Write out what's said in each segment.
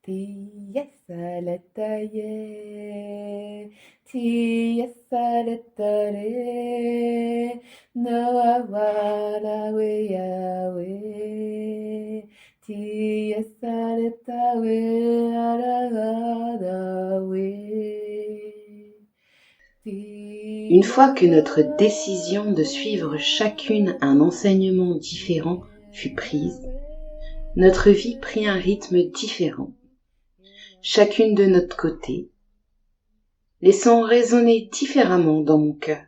Tiyasalataye, tiyasalatare, noawanawe yawe, tiyasalatawe, aragadawe. Une fois que notre décision de suivre chacune un enseignement différent fut prise, notre vie prit un rythme différent, chacune de notre côté, laissant résonner différemment dans mon cœur.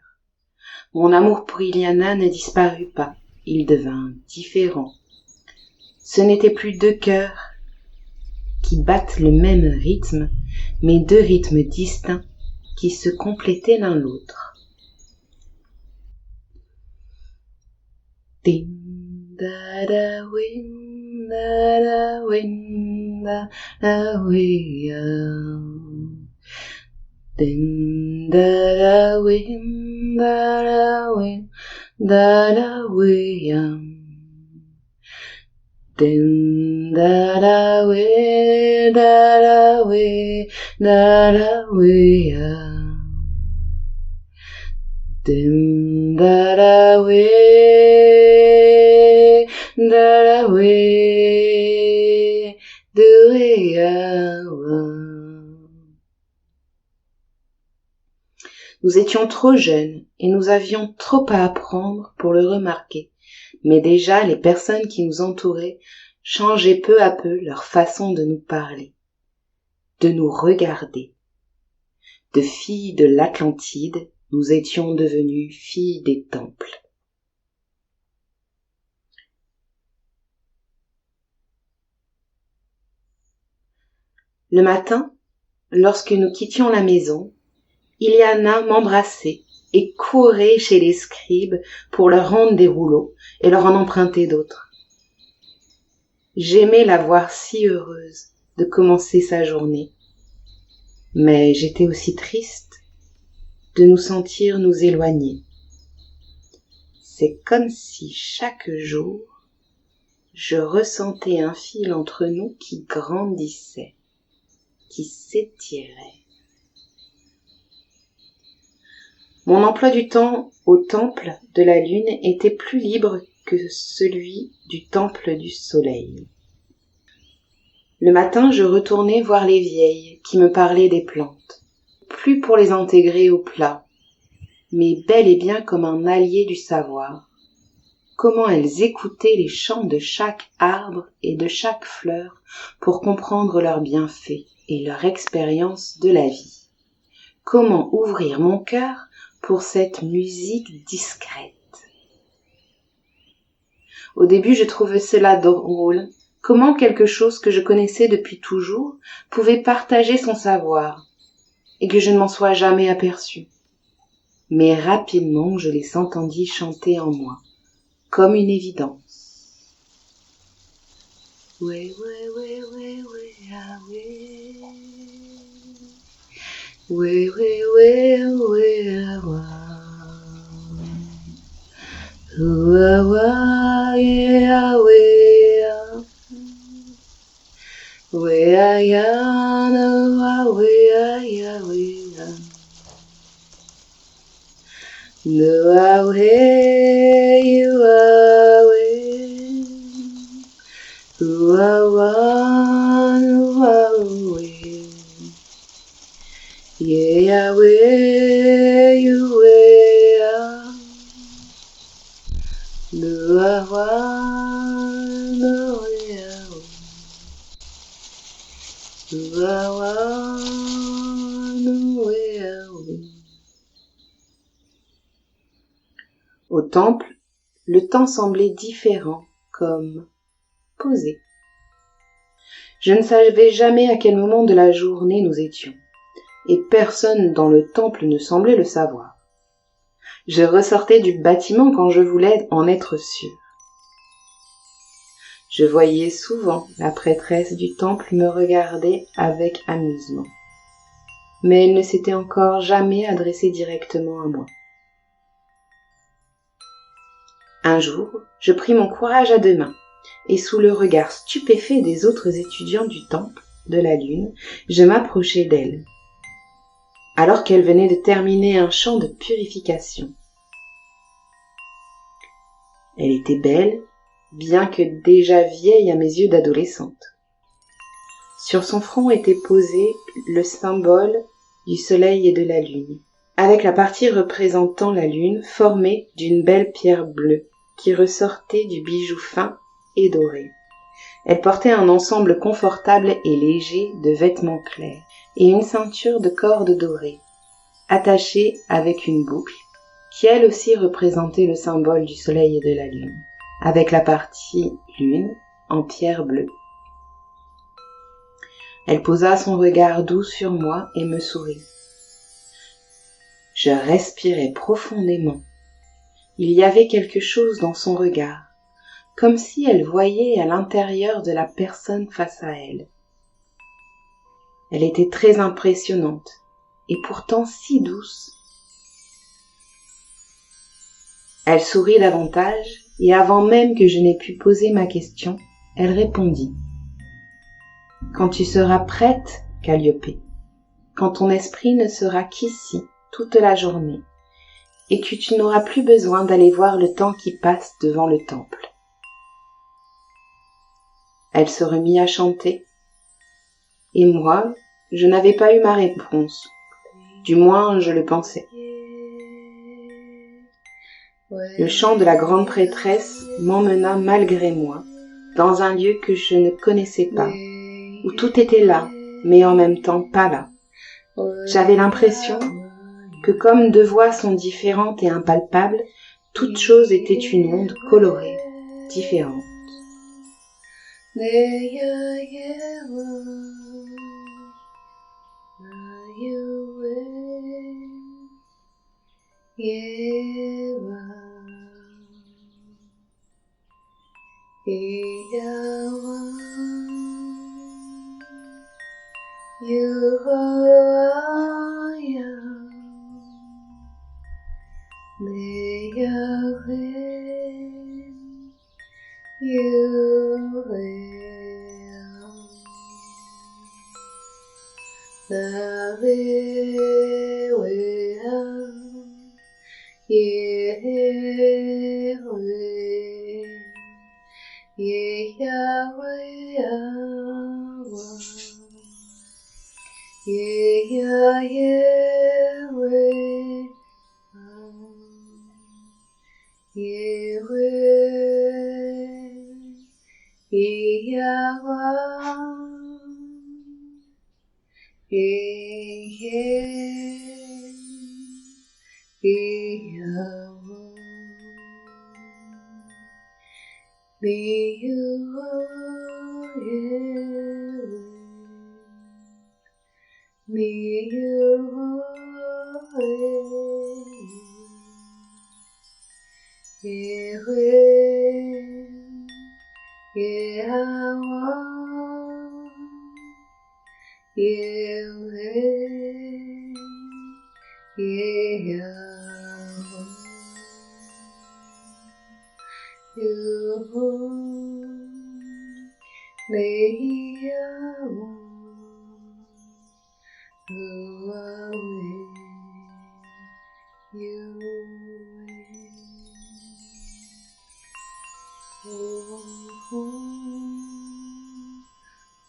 Mon amour pour Iliana ne disparut pas, il devint différent. Ce n'étaient plus deux cœurs qui battent le même rythme, mais deux rythmes distincts qui se complétaient l'un l'autre. Din da da win da da win da da we din da da win da da win da da we din da da we da da we da da we dim da da we da da we do we Nous étions trop jeunes et nous avions trop à apprendre pour le remarquer, mais déjà les personnes qui nous entouraient changeaient peu à peu leur façon de nous parler, de nous regarder. De filles de l'Atlantide, nous étions devenues filles des temples. Le matin, lorsque nous quittions la maison, Iliana m'embrassait et courait chez les scribes pour leur rendre des rouleaux et leur en emprunter d'autres. J'aimais la voir si heureuse de commencer sa journée, mais j'étais aussi triste de nous sentir nous éloigner. C'est comme si chaque jour, je ressentais un fil entre nous qui grandissait, qui s'étirait. Mon emploi du temps au temple de la lune était plus libre que celui du temple du soleil. Le matin, je retournais voir les vieilles qui me parlaient des plantes, plus pour les intégrer au plat, mais bel et bien comme un allié du savoir. Comment elles écoutaient les chants de chaque arbre et de chaque fleur pour comprendre leurs bienfaits et leur expérience de la vie. Comment ouvrir mon cœur pour cette musique discrète. Au début, je trouvais cela drôle. Comment quelque chose que je connaissais depuis toujours pouvait partager son savoir et que je ne m'en sois jamais aperçue. Mais rapidement, je les entendis chanter en moi, comme une évidence. Ouais, ouais, ouais, ouais, ouais, ah ouais. Ouais, ouais, ouais, ouais, ah ouais. Ouah, ouah, yeah, yeah. Ouais, ah, yeah, no, ah, ouais, ah, yeah, yeah. No, ah, ouais, you, ah, ouais. Ouah, ouah, no, ah, ouais. Yeah, Yahweh, Yahweh, no, no, Au temple, le temps semblait différent, comme posé. Je ne savais jamais à quel moment de la journée nous étions, et personne dans le temple ne semblait le savoir. Je ressortais du bâtiment quand je voulais en être sûre. Je voyais souvent la prêtresse du temple me regarder avec amusement, mais elle ne s'était encore jamais adressée directement à moi. Un jour, je pris mon courage à deux mains, et sous le regard stupéfait des autres étudiants du temple, de la lune, je m'approchai d'elle, alors qu'elle venait de terminer un chant de purification. Elle était belle, bien que déjà vieille à mes yeux d'adolescente. Sur son front était posé le symbole du soleil et de la lune, avec la partie représentant la lune formée d'une belle pierre bleue qui ressortait du bijou fin et doré. Elle portait un ensemble confortable et léger de vêtements clairs et une ceinture de cordes dorées, attachée avec une boucle, qui elle aussi représentait le symbole du soleil et de la lune, avec la partie lune en pierre bleue. Elle posa son regard doux sur moi et me sourit. Je respirai profondément. Il y avait quelque chose dans son regard, comme si elle voyait à l'intérieur de la personne face à elle. Elle était très impressionnante et pourtant si douce. Elle sourit davantage et avant même que je n'ai pu poser ma question, elle répondit. Quand tu seras prête, Calliope, quand ton esprit ne sera qu'ici toute la journée et que tu n'auras plus besoin d'aller voir le temps qui passe devant le temple. Elle se remit à chanter et moi, je n'avais pas eu ma réponse. Du moins, je le pensais. Le chant de la grande prêtresse m'emmena malgré moi dans un lieu que je ne connaissais pas, où tout était là, mais en même temps pas là. J'avais l'impression que comme deux voix sont différentes et impalpables, toute chose était une onde colorée, différente.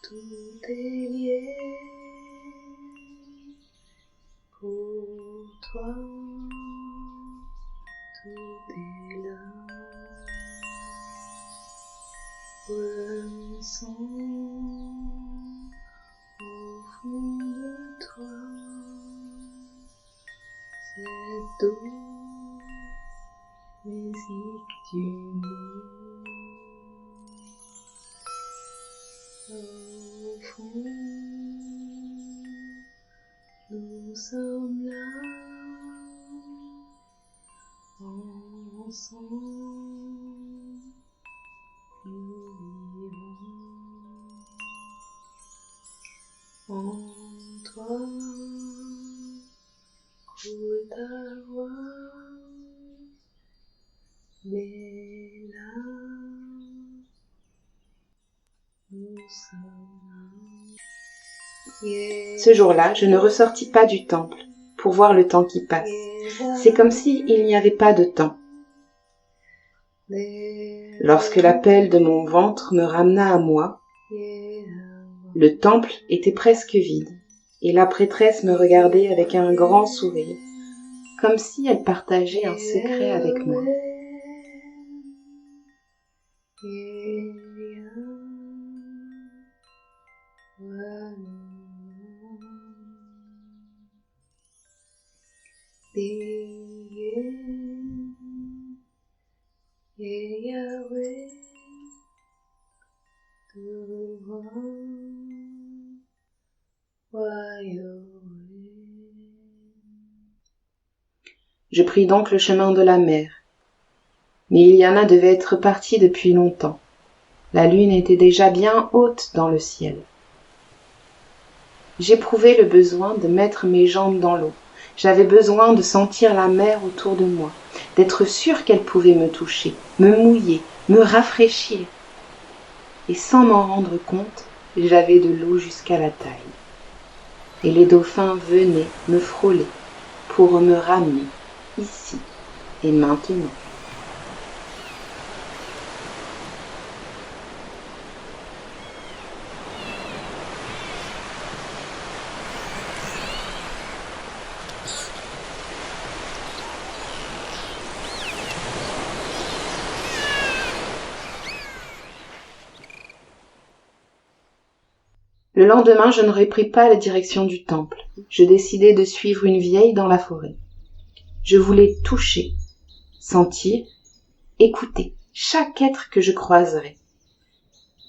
Tout est lié pour toi, tout est là. Ressens au fond de toi cette douce musique du monde. Au fond, nous sommes là, ensemble, nous vivons en toi, coule ta voix, mais là, nous sommes là. Ce jour-là, je ne ressortis pas du temple pour voir le temps qui passe. C'est comme s'il n'y avait pas de temps. Lorsque l'appel de mon ventre me ramena à moi, le temple était presque vide et la prêtresse me regardait avec un grand sourire, comme si elle partageait un secret avec moi. Je pris donc le chemin de la mer. Mais Iliana devait être partie depuis longtemps. La lune était déjà bien haute dans le ciel. J'éprouvais le besoin de mettre mes jambes dans l'eau. J'avais besoin de sentir la mer autour de moi, d'être sûre qu'elle pouvait me toucher, me mouiller, me rafraîchir. Et sans m'en rendre compte, j'avais de l'eau jusqu'à la taille. Et les dauphins venaient me frôler pour me ramener ici et maintenant. Le lendemain, je ne repris pas la direction du temple. Je décidai de suivre une vieille dans la forêt. Je voulais toucher, sentir, écouter chaque être que je croiserais.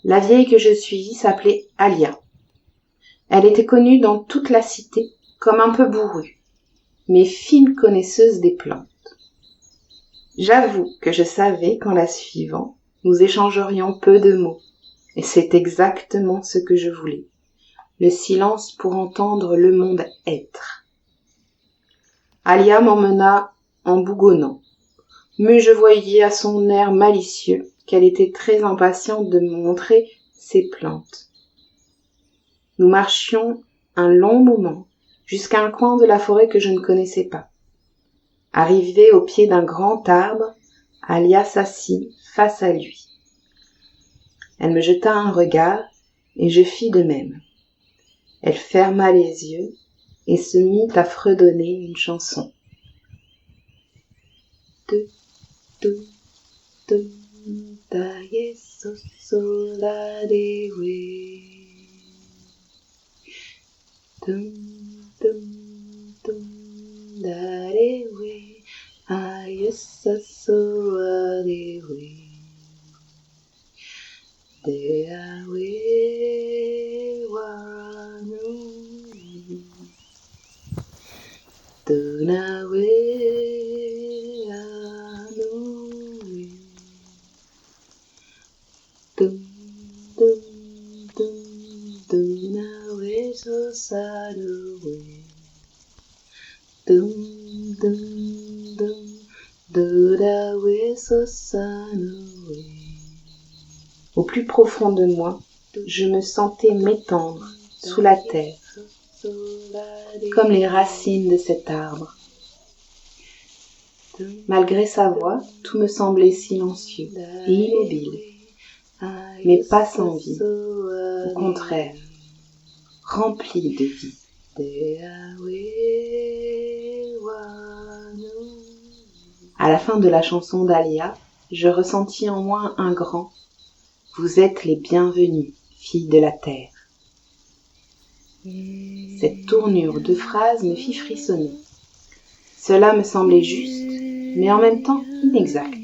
La vieille que je suivis s'appelait Alia. Elle était connue dans toute la cité comme un peu bourrue, mais fine connaisseuse des plantes. J'avoue que je savais qu'en la suivant, nous échangerions peu de mots, et c'est exactement ce que je voulais. Le silence pour entendre le monde être. Alia m'emmena en bougonnant, mais je voyais à son air malicieux qu'elle était très impatiente de me montrer ses plantes. Nous marchions un long moment jusqu'à un coin de la forêt que je ne connaissais pas. Arrivée au pied d'un grand arbre, Alia s'assit face à lui. Elle me jeta un regard et je fis de même. Elle ferma les yeux et se mit à fredonner une chanson. Au plus profond de moi, je me sentais m'étendre sous la terre, comme les racines de cet arbre. Malgré sa voix, tout me semblait silencieux et immobile, mais pas sans vie, au contraire, rempli de vie. À la fin de la chanson d'Alia, je ressentis en moi un grand « Vous êtes les bienvenus, filles de la terre ». Cette tournure de phrase me fit frissonner. Cela me semblait juste, mais en même temps inexact.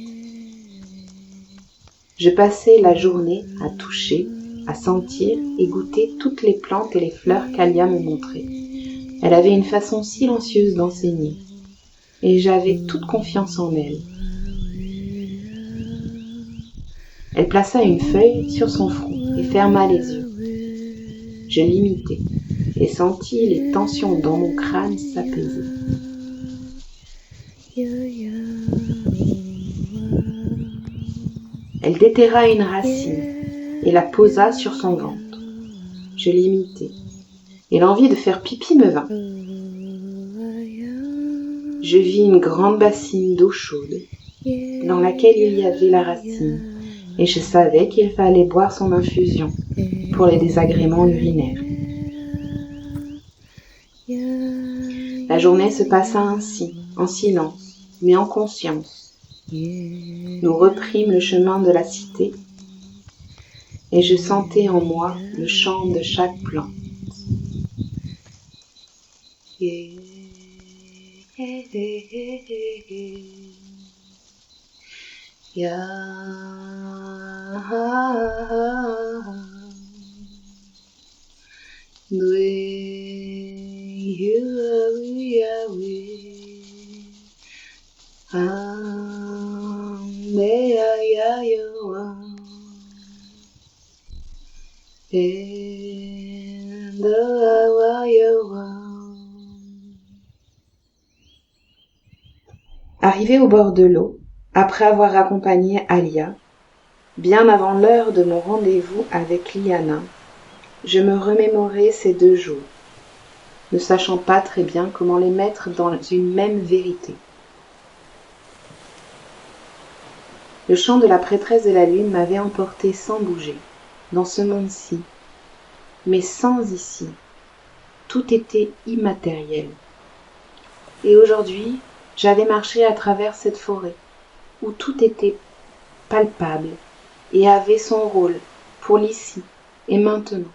Je passais la journée à toucher, à sentir et goûter toutes les plantes et les fleurs qu'Alia me montrait. Elle avait une façon silencieuse d'enseigner, et j'avais toute confiance en elle. Elle plaça une feuille sur son front et ferma les yeux. Je l'imitai et sentis les tensions dans mon crâne s'apaiser. Elle déterra une racine et la posa sur son ventre. Je l'imitai. et l'envie de faire pipi me vint. Je vis une grande bassine d'eau chaude dans laquelle il y avait la racine et je savais qu'il fallait boire son infusion pour les désagréments urinaires. La journée se passa ainsi, en silence, mais en conscience. Nous reprîmes le chemin de la cité et je sentais en moi le chant de chaque plante. Arrivé au bord de l'eau, après avoir accompagné Alia, bien avant l'heure de mon rendez-vous avec Liana, je me remémorai ces 2 jours, ne sachant pas très bien comment les mettre dans une même vérité. Le chant de la prêtresse de la lune m'avait emporté sans bouger, dans ce monde-ci, mais sans ici. Tout était immatériel. Et aujourd'hui, j'avais marché à travers cette forêt, où tout était palpable et avait son rôle pour l'ici et maintenant.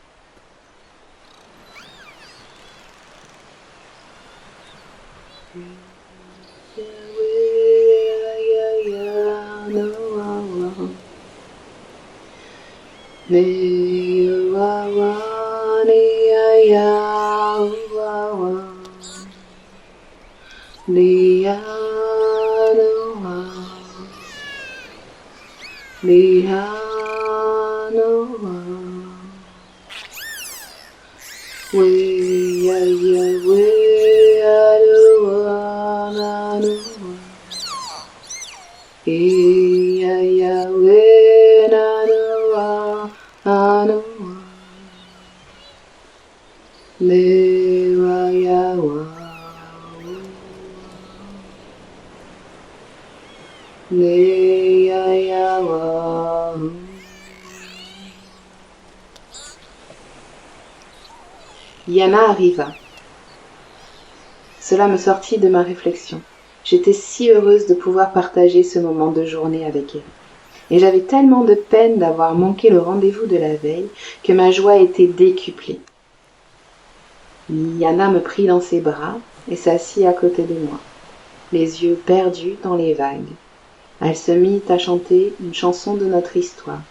Liana arriva. Cela me sortit de ma réflexion. J'étais si heureuse de pouvoir partager ce moment de journée avec elle. Et j'avais tellement de peine d'avoir manqué le rendez-vous de la veille que ma joie était décuplée. Liana me prit dans ses bras et s'assit à côté de moi, les yeux perdus dans les vagues. Elle se mit à chanter une chanson de notre histoire.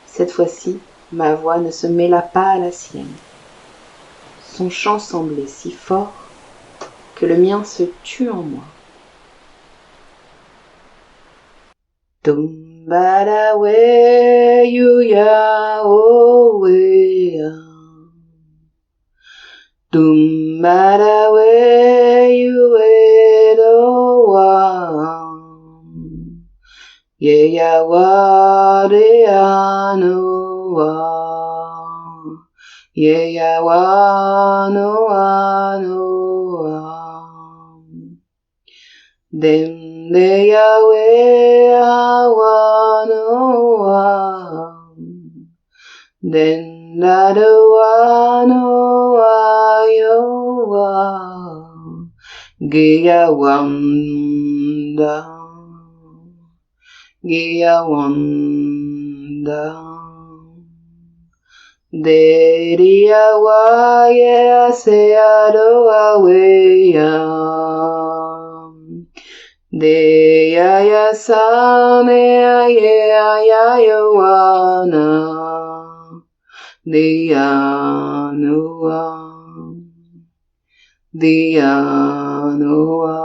Cette fois-ci, ma voix ne se mêla pas à la sienne. Son chant semblait si fort que le mien se tut en moi. Tumbada we you ya o we ya. Tumbada we you e do wa. Ye ya wa de anu wa. Ye ya wa no anu wa. Dem de ya we wa no wa. Den da do wa no wa yo wa. Ge ya wanda. Ge ya wanda. Deria wa ya se ado wa we ya. De ya ya sa ne ya ya yo wa na. De ya no wa. De ya no wa.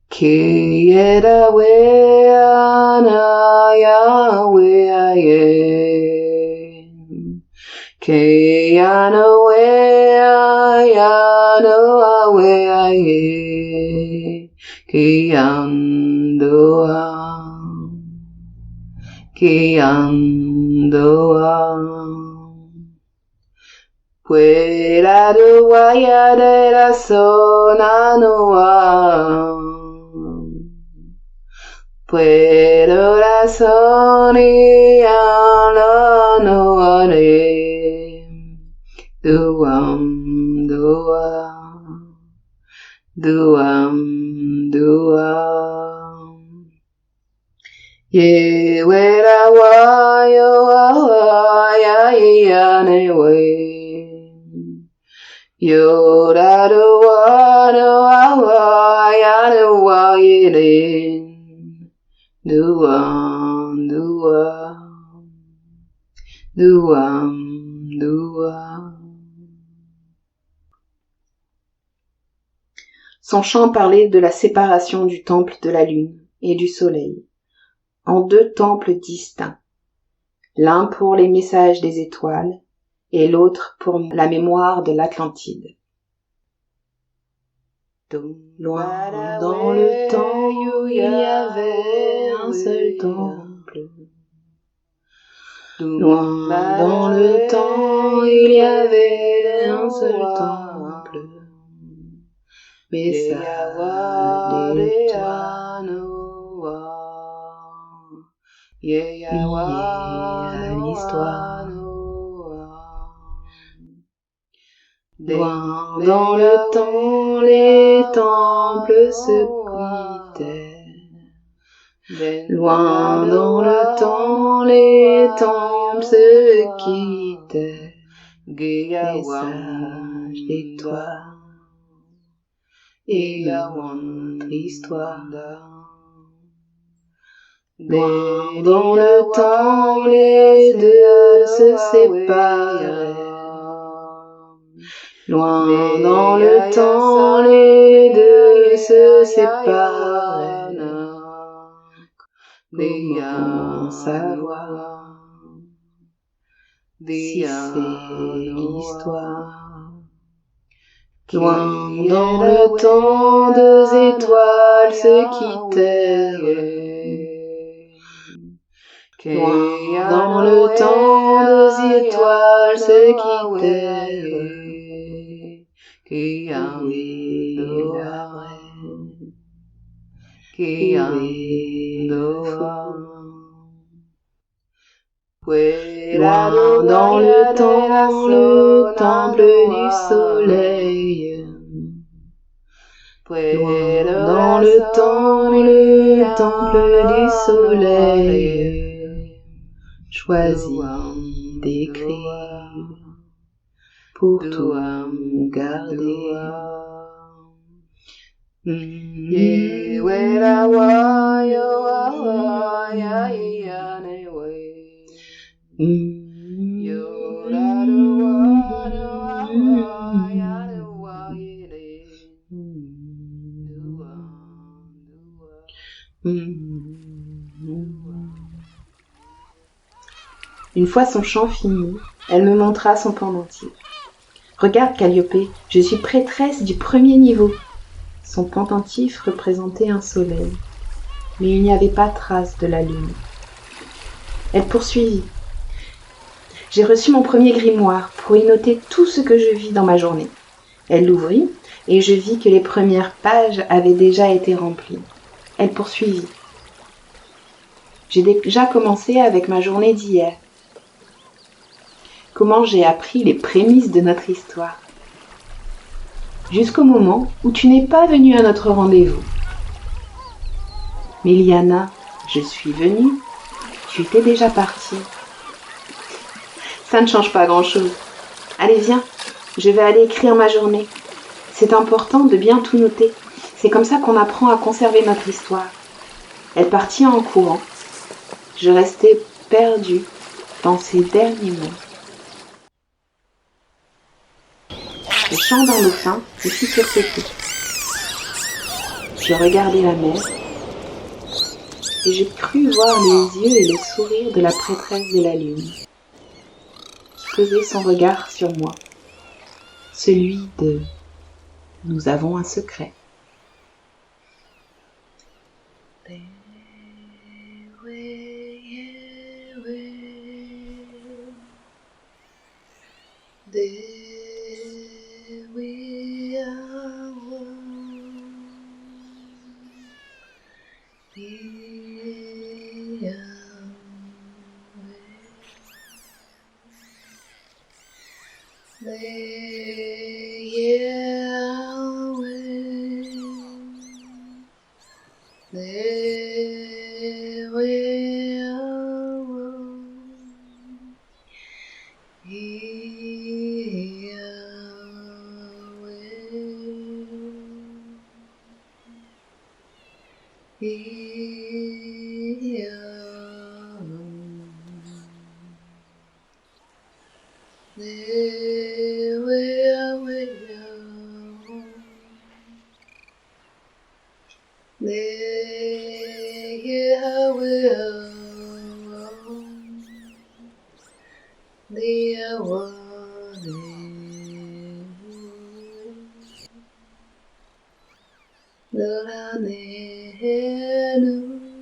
Ki era we ana ya we a ye. Ke ano we no a we a ye. Ki ando a. Ki ando a. Fuera de guaya de la zona noa. Fuera la zona la noa de. Duam, duam. Duam, duam. Ye wera wa yo wa ya ya ne we. Yo da do wa ya ne wa ye ne. Duam, duam. Duam, duam. Son chant parlait de la séparation du temple de la lune et du soleil, en deux temples distincts, l'un pour les messages des étoiles et l'autre pour la mémoire de l'Atlantide. Loin dans le temps où il y avait un seul temple. Loin dans le temps il y avait un seul temple. Mais ça d'étoiles liées à l'histoire. Loin dans le temps, les temples se quittaient. Loin dans le temps, les temples se quittaient. Message d'étoiles et notre histoire. Loin dans le temps, les deux se séparaient. Loin dans le temps, les deux se séparaient. Comment savoir si c'est l'histoire? Loin dans le temps, deux étoiles se quittèrent. Loin dans le temps, deux étoiles se quittèrent. Où est la vraie? Où est le faux? Loin dans le temple du soleil. Loin dans le temple du soleil. Choisis d'écrire pour tout garder. Ye wera wa yo wa ya ya ne we. Yo da do wa ya ne wa ye ne. Une fois son chant fini, elle me montra son pendentif. Regarde, Calliope, je suis prêtresse du premier niveau. Son pendentif représentait un soleil, mais il n'y avait pas trace de la lune. Elle poursuivit. J'ai reçu mon premier grimoire pour y noter tout ce que je vis dans ma journée. Elle l'ouvrit et je vis que les premières pages avaient déjà été remplies. Elle poursuivit. J'ai déjà commencé avec ma journée d'hier. Comment j'ai appris les prémices de notre histoire. Jusqu'au moment où tu n'es pas venue à notre rendez-vous. Mais Liana, je suis venue, tu étais déjà partie. Ça ne change pas grand-chose. Allez, viens, je vais aller écrire ma journée. C'est important de bien tout noter. C'est comme ça qu'on apprend à conserver notre histoire. Elle partit en courant. Je restais perdue dans ses derniers mots. Le chant d'un dauphin me fit sursauter. Je regardai la mer et je crus voir les yeux et le sourire de la prêtresse de la lune qui posait son regard sur moi, celui de « Nous avons un secret ». Des Lola ne